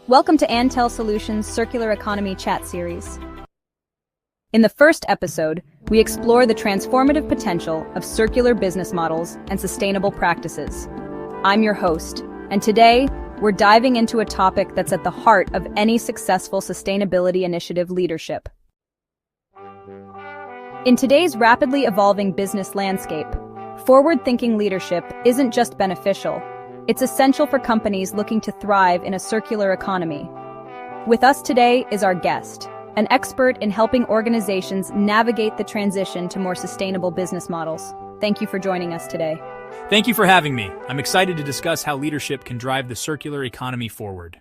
Welcome to Antel Solutions' Circular Economy Chat Series. In the first episode, we explore the transformative potential of circular business models and sustainable practices. I'm your host, and today, we're diving into a topic that's at the heart of any successful sustainability initiative leadership. In today's rapidly evolving business landscape, forward-thinking leadership isn't just beneficial, it's essential for companies looking to thrive in a circular economy. With us today is our guest, an expert in helping organizations navigate the transition to more sustainable business models. Thank you for joining us today. Thank you for having me. I'm excited to discuss how leadership can drive the circular economy forward.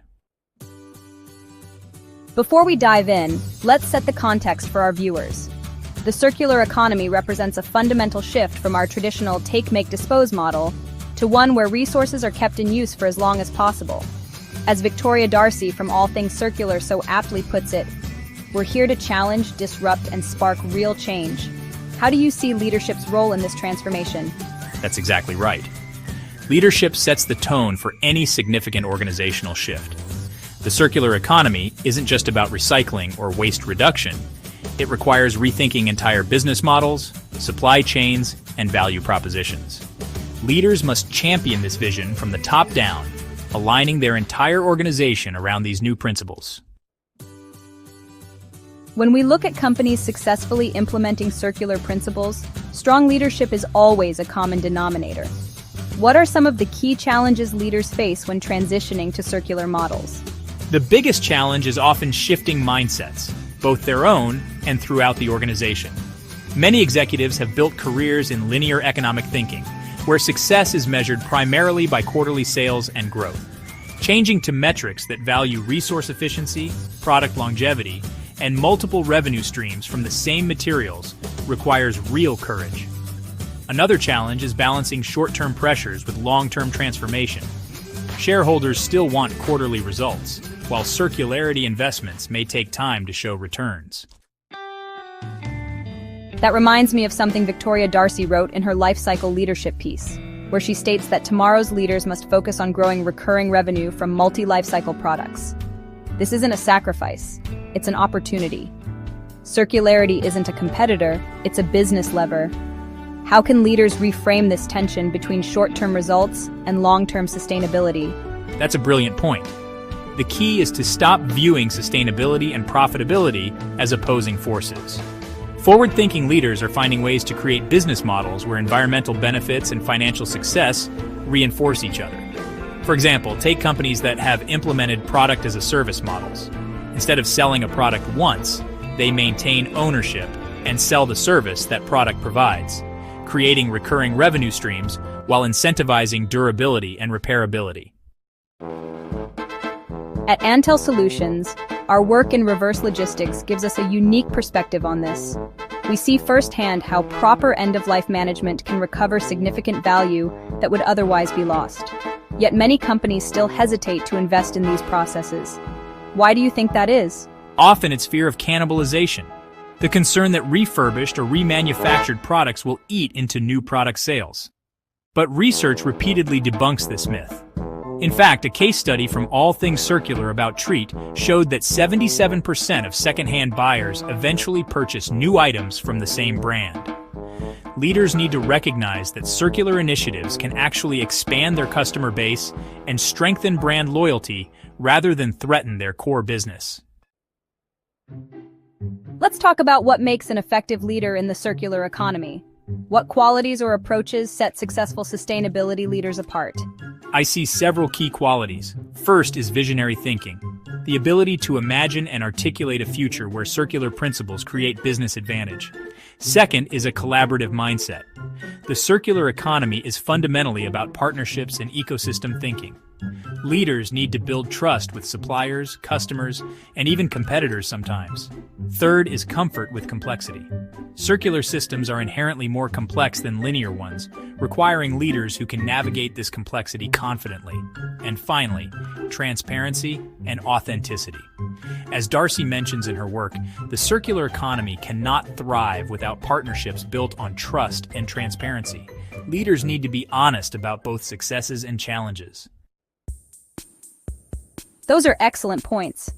Before we dive in, let's set the context for our viewers. The circular economy represents a fundamental shift from our traditional take-make-dispose model to one where resources are kept in use for as long as possible. As Victoria Darcy from All Things Circular so aptly puts it, we're here to challenge, disrupt, and spark real change. How do you see leadership's role in this transformation? That's exactly right. Leadership sets the tone for any significant organizational shift. The circular economy isn't just about recycling or waste reduction. It requires rethinking entire business models, supply chains, and value propositions. Leaders must champion this vision from the top down, aligning their entire organization around these new principles. When we look at companies successfully implementing circular principles, strong leadership is always a common denominator. What are some of the key challenges leaders face when transitioning to circular models? The biggest challenge is often shifting mindsets, both their own and throughout the organization. Many executives have built careers in linear economic thinking, where success is measured primarily by quarterly sales and growth. Changing to metrics that value resource efficiency, product longevity, and multiple revenue streams from the same materials requires real courage. Another challenge is balancing short-term pressures with long-term transformation. Shareholders still want quarterly results, while circularity investments may take time to show returns. That reminds me of something Victoria Darcy wrote in her Life Cycle Leadership piece, where she states that tomorrow's leaders must focus on growing recurring revenue from multi-life cycle products. This isn't a sacrifice, it's an opportunity. Circularity isn't a competitor, it's a business lever. How can leaders reframe this tension between short-term results and long-term sustainability? That's a brilliant point. The key is to stop viewing sustainability and profitability as opposing forces. Forward-thinking leaders are finding ways to create business models where environmental benefits and financial success reinforce each other. For example, take companies that have implemented product-as-a-service models. Instead of selling a product once, they maintain ownership and sell the service that product provides, creating recurring revenue streams while incentivizing durability and repairability. At Antel Solutions, our work in reverse logistics gives us a unique perspective on this. We see firsthand how proper end-of-life management can recover significant value that would otherwise be lost. Yet many companies still hesitate to invest in these processes. Why do you think that is? Often it's fear of cannibalization, the concern that refurbished or remanufactured products will eat into new product sales. But research repeatedly debunks this myth. In fact, a case study from All Things Circular about Treat showed that 77% of secondhand buyers eventually purchase new items from the same brand. Leaders need to recognize that circular initiatives can actually expand their customer base and strengthen brand loyalty rather than threaten their core business. Let's talk about what makes an effective leader in the circular economy. What qualities or approaches set successful sustainability leaders apart? I see several key qualities. First is visionary thinking, the ability to imagine and articulate a future where circular principles create business advantage. Second is a collaborative mindset. The circular economy is fundamentally about partnerships and ecosystem thinking. Leaders need to build trust with suppliers, customers, and even competitors sometimes. Third is comfort with complexity. Circular systems are inherently more complex than linear ones, requiring leaders who can navigate this complexity confidently. And finally, transparency and authenticity. As Darcy mentions in her work, the circular economy cannot thrive without partnerships built on trust and transparency. Leaders need to be honest about both successes and challenges. Those are excellent points.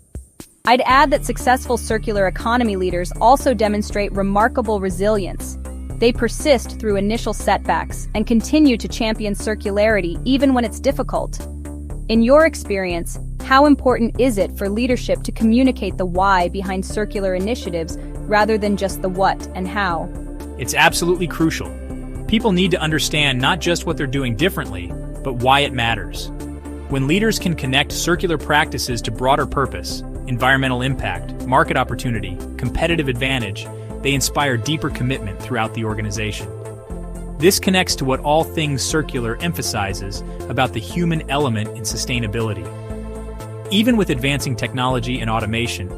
I'd add that successful circular economy leaders also demonstrate remarkable resilience. They persist through initial setbacks and continue to champion circularity even when it's difficult. In your experience, how important is it for leadership to communicate the why behind circular initiatives rather than just the what and how? It's absolutely crucial. People need to understand not just what they're doing differently, but why it matters. When leaders can connect circular practices to broader purpose, environmental impact, market opportunity, competitive advantage, they inspire deeper commitment throughout the organization. This connects to what all things circular emphasizes about the human element in sustainability. Even with advancing technology and automation,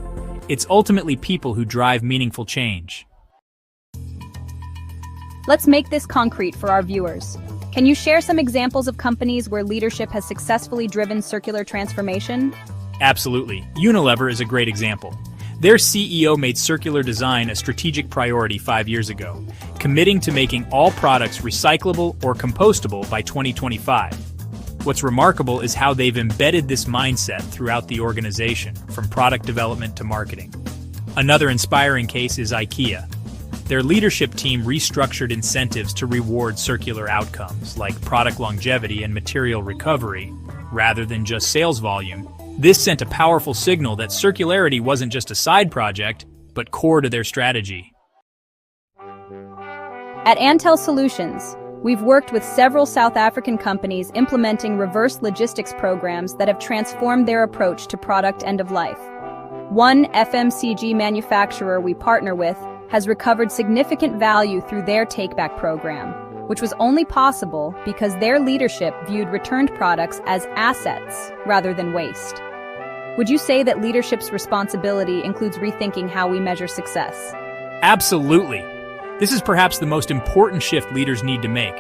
it's ultimately people who drive meaningful change. Let's make this concrete for our viewers. Can you share some examples of companies where leadership has successfully driven circular transformation? Absolutely. Unilever is a great example. Their CEO made circular design a strategic priority 5 years ago, committing to making all products recyclable or compostable by 2025. What's remarkable is how they've embedded this mindset throughout the organization, from product development to marketing. Another inspiring case is IKEA. Their leadership team restructured incentives to reward circular outcomes, like product longevity and material recovery, rather than just sales volume. This sent a powerful signal that circularity wasn't just a side project, but core to their strategy. At Antel Solutions, we've worked with several South African companies implementing reverse logistics programs that have transformed their approach to product end of life. One FMCG manufacturer we partner with has recovered significant value through their take-back program, which was only possible because their leadership viewed returned products as assets rather than waste. Would you say that leadership's responsibility includes rethinking how we measure success? Absolutely. This is perhaps the most important shift leaders need to make.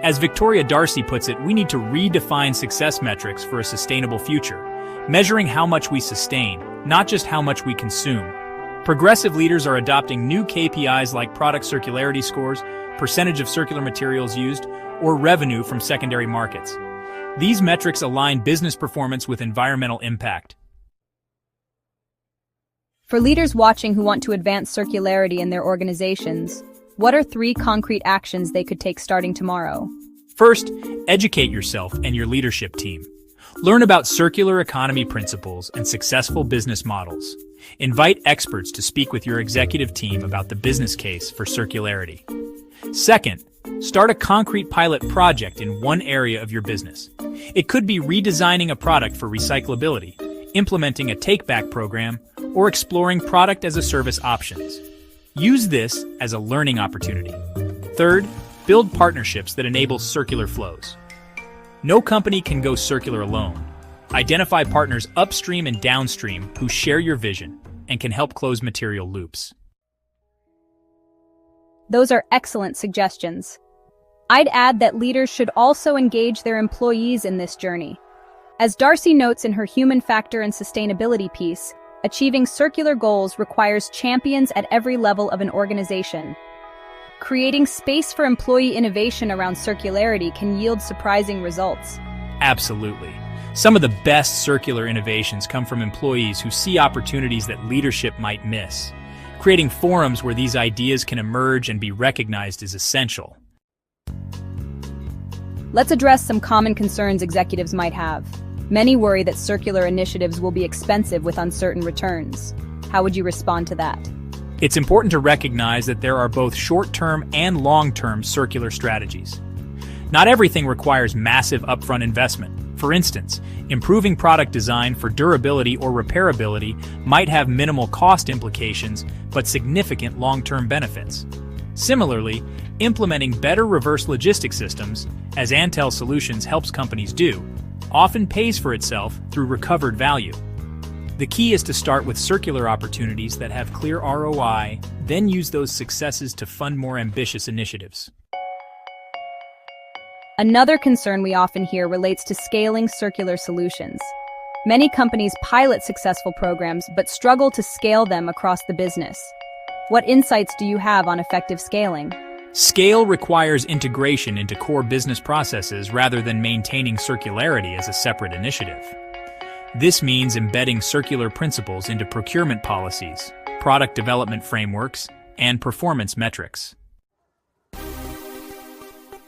As Victoria Darcy puts it, we need to redefine success metrics for a sustainable future, measuring how much we sustain, not just how much we consume. Progressive leaders are adopting new KPIs like product circularity scores, percentage of circular materials used, or revenue from secondary markets. These metrics align business performance with environmental impact. For leaders watching who want to advance circularity in their organizations, what are 3 concrete actions they could take starting tomorrow? First, educate yourself and your leadership team. Learn about circular economy principles and successful business models. Invite experts to speak with your executive team about the business case for circularity. Second, start a concrete pilot project in one area of your business. It could be redesigning a product for recyclability, implementing a take-back program, or exploring product-as-a-service options. Use this as a learning opportunity. Third, build partnerships that enable circular flows. No company can go circular alone. Identify partners upstream and downstream who share your vision and can help close material loops. Those are excellent suggestions. I'd add that leaders should also engage their employees in this journey. As Darcy notes in her Human Factor and Sustainability piece, achieving circular goals requires champions at every level of an organization. Creating space for employee innovation around circularity can yield surprising results. Absolutely. Some of the best circular innovations come from employees who see opportunities that leadership might miss. Creating forums where these ideas can emerge and be recognized is essential. Let's address some common concerns executives might have. Many worry that circular initiatives will be expensive with uncertain returns. How would you respond to that? It's important to recognize that there are both short-term and long-term circular strategies. Not everything requires massive upfront investment. For instance, improving product design for durability or repairability might have minimal cost implications, but significant long-term benefits. Similarly, implementing better reverse logistics systems, as Antel Solutions helps companies do, often pays for itself through recovered value. The key is to start with circular opportunities that have clear ROI, then use those successes to fund more ambitious initiatives. Another concern we often hear relates to scaling circular solutions. Many companies pilot successful programs but struggle to scale them across the business. What insights do you have on effective scaling? Scale requires integration into core business processes rather than maintaining circularity as a separate initiative. This means embedding circular principles into procurement policies, product development frameworks, and performance metrics.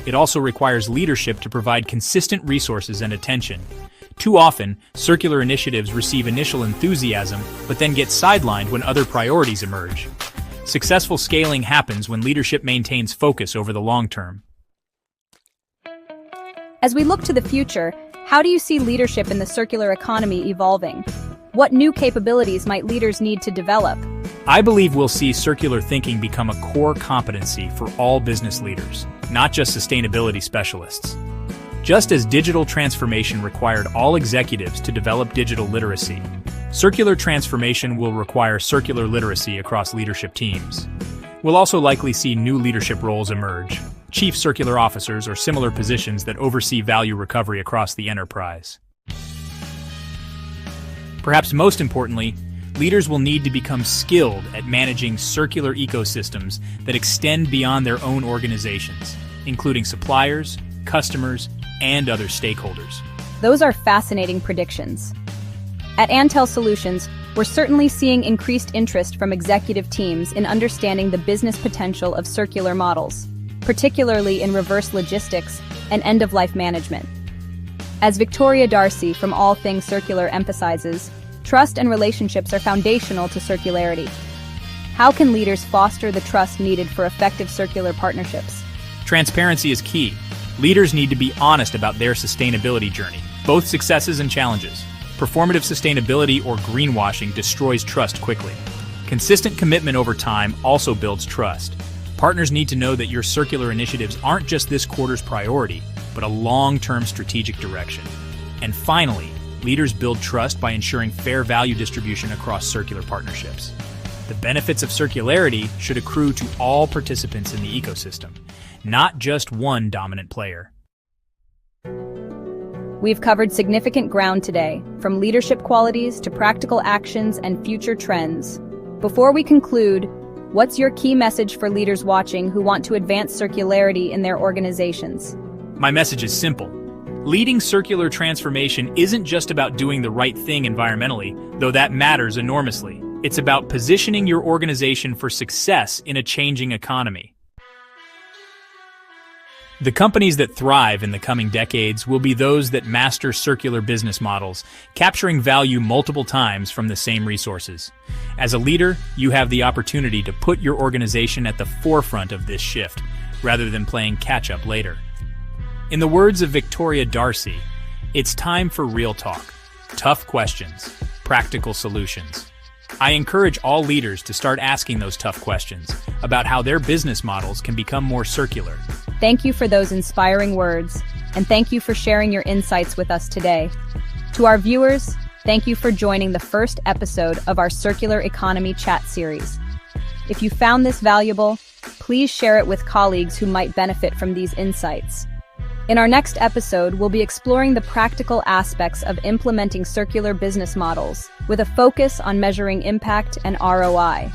It also requires leadership to provide consistent resources and attention. Too often, circular initiatives receive initial enthusiasm, but then get sidelined when other priorities emerge. Successful scaling happens when leadership maintains focus over the long term. As we look to the future, how do you see leadership in the circular economy evolving? What new capabilities might leaders need to develop? I believe we'll see circular thinking become a core competency for all business leaders, not just sustainability specialists. Just as digital transformation required all executives to develop digital literacy, circular transformation will require circular literacy across leadership teams. We'll also likely see new leadership roles emerge, chief circular officers or similar positions that oversee value recovery across the enterprise. Perhaps most importantly, leaders will need to become skilled at managing circular ecosystems that extend beyond their own organizations, including suppliers, customers, and other stakeholders. Those are fascinating predictions. At Antel Solutions, we're certainly seeing increased interest from executive teams in understanding the business potential of circular models, particularly in reverse logistics and end-of-life management. As Victoria Darcy from All Things Circular emphasizes, trust and relationships are foundational to circularity. How can leaders foster the trust needed for effective circular partnerships? Transparency is key. Leaders need to be honest about their sustainability journey, both successes and challenges. Performative sustainability or greenwashing destroys trust quickly. Consistent commitment over time also builds trust. Partners need to know that your circular initiatives aren't just this quarter's priority, but a long-term strategic direction. And finally, leaders build trust by ensuring fair value distribution across circular partnerships. The benefits of circularity should accrue to all participants in the ecosystem, not just one dominant player. We've covered significant ground today, from leadership qualities to practical actions and future trends. Before we conclude, what's your key message for leaders watching who want to advance circularity in their organizations? My message is simple. Leading circular transformation isn't just about doing the right thing environmentally, though that matters enormously. It's about positioning your organization for success in a changing economy. The companies that thrive in the coming decades will be those that master circular business models, capturing value multiple times from the same resources. As a leader, you have the opportunity to put your organization at the forefront of this shift, rather than playing catch-up later. In the words of Victoria Darcy, it's time for real talk, tough questions, practical solutions. I encourage all leaders to start asking those tough questions about how their business models can become more circular. Thank you for those inspiring words, and thank you for sharing your insights with us today. To our viewers, thank you for joining the first episode of our Circular Economy Chat series. If you found this valuable, please share it with colleagues who might benefit from these insights. In our next episode, we'll be exploring the practical aspects of implementing circular business models, with a focus on measuring impact and ROI.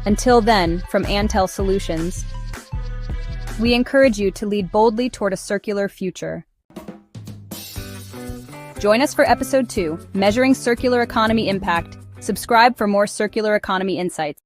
Until then, from Antel Solutions, we encourage you to lead boldly toward a circular future. Join us for Episode 2, Measuring Circular Economy Impact. Subscribe for more circular economy insights.